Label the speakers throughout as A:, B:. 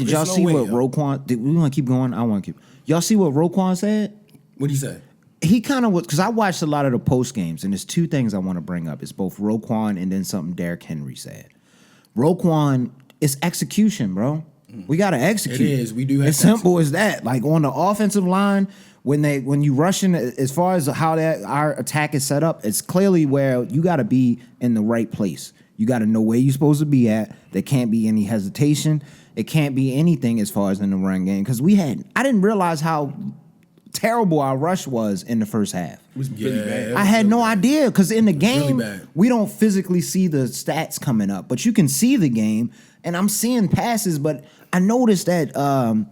A: Did y'all see what Roquan? We want to keep going. I want to keep. Y'all see what Roquan said?
B: What'd he say?
A: He kind of was, because I watched a lot of the post games, and there's two things I want to bring up. It's both Roquan and then something Derrick Henry said. Roquan, it's execution, bro. We got to execute.
B: It is. We do have
A: As simple as that. Like on the offensive line, when you rush in, as far as how our attack is set up, it's clearly where you got to be in the right place. You got to know where you're supposed to be at. There can't be any hesitation. It can't be anything as far as in the run game. Because I didn't realize how terrible our rush was in the first half.
C: It was really bad.
A: I had no idea because in the game, we don't physically see the stats coming up, but you can see the game, and I'm seeing passes, but I noticed that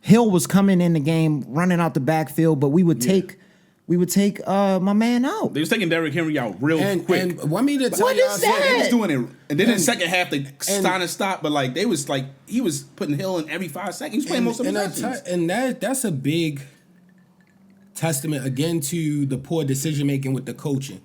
A: Hill was coming in the game, running out the backfield, but we would take my man out.
C: They was taking Derrick Henry out real quick.
B: And want me to tell
A: what is that?
C: They was doing it, and then in the second half they kind of stopped, but like they was like he was putting Hill in every 5 seconds. He was playing most of the sessions.
B: And that's a big testament again to the poor decision making with the coaching,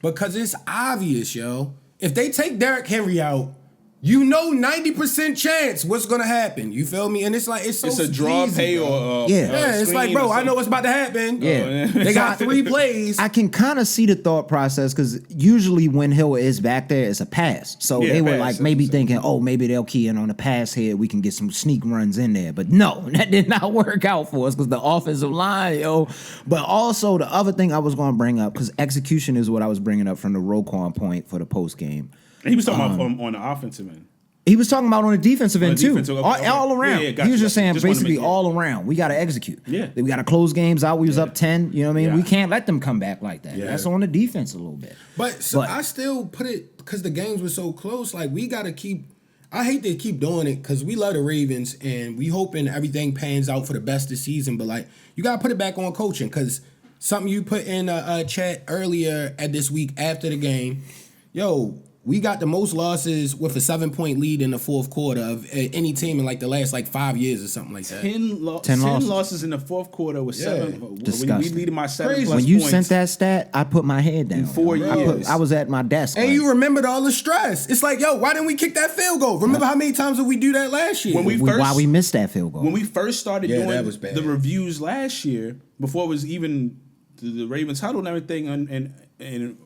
B: because it's obvious, yo. If they take Derrick Henry out, you know 90% chance what's gonna happen. You feel me? And it's like it's a draw, easy,
C: pay,
B: bro.
C: or
B: it's like, bro, I know what's about to happen.
A: Yeah,
B: they got 3 plays.
A: I can kind of see the thought process because usually when Hill is back there, it's a pass. So they were like maybe thinking, oh, maybe they'll key in on the pass here. We can get some sneak runs in there. But no, that did not work out for us because the offensive line, yo. But also the other thing I was going to bring up, because execution is what I was bringing up from the Roquan point for the post game.
C: And he was talking about on the offensive end.
A: He was talking about on the defensive end too,
C: okay.
A: all around. He was just saying basically all around. We got to execute.
C: Yeah,
A: we got to close games out. We was up 10. You know what I mean? We can't let them come back like that. That's on the defense a little bit.
B: But I still put it because the games were so close. Like we got to keep. I hate to keep doing it because we love the Ravens and we hoping everything pans out for the best this season. But like you got to put it back on coaching because something you put in a chat earlier at this week after the game, yo. We got the most losses with a 7-point lead in the fourth quarter of any team in like the last 5 years or something like that.
C: 10 losses in the fourth quarter with 7.
A: Disgusting.
C: We leading by 7
A: When you sent that stat, I put my head down.
C: In 4 years.
A: I was at my desk.
B: And you remembered all the stress. It's like, yo, why didn't we kick that field goal? Remember how many times did we do that last year?
A: Why we missed that field goal?
C: When we first started doing the reviews last year, before it was even the Ravens huddle and everything, and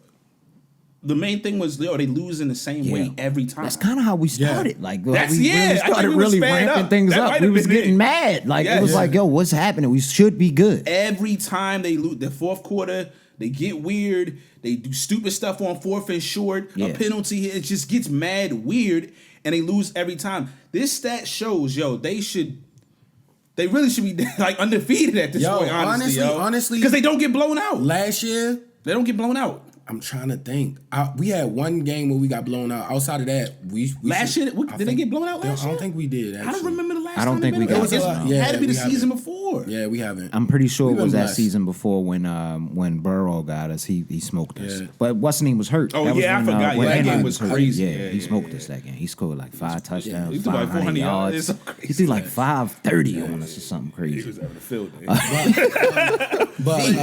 C: the main thing was, they lose in the same way every time.
A: That's kind of how we started.
C: Yeah.
A: Like, we started really ramping things up. We was getting mad. Like, it was like, yo, what's happening? We should be good.
C: Every time they lose, the fourth quarter, they get weird. They do stupid stuff on 4th and short. A penalty, it just gets mad weird, and they lose every time. This stat shows, yo, they really should be undefeated at this point, honestly. Because they don't get blown out.
B: Last year,
C: they don't get blown out.
B: I'm trying to think. We had one game where we got blown out. Outside of that, we
C: last year, did they get blown out last year?
B: I don't think we did. Actually.
C: I don't remember the last time.
A: I don't think we got blown out.
C: It had to be the season before.
B: Yeah, we haven't.
A: I'm pretty sure it was that season before when Burrow got us. He smoked us. But what's his name was hurt.
C: Oh, I forgot. That game was crazy.
A: Yeah, he smoked us that game. He scored 5 touchdowns,
C: he threw
A: 500 yards. He threw 530 on us or something crazy.
C: He was out of the field.
B: But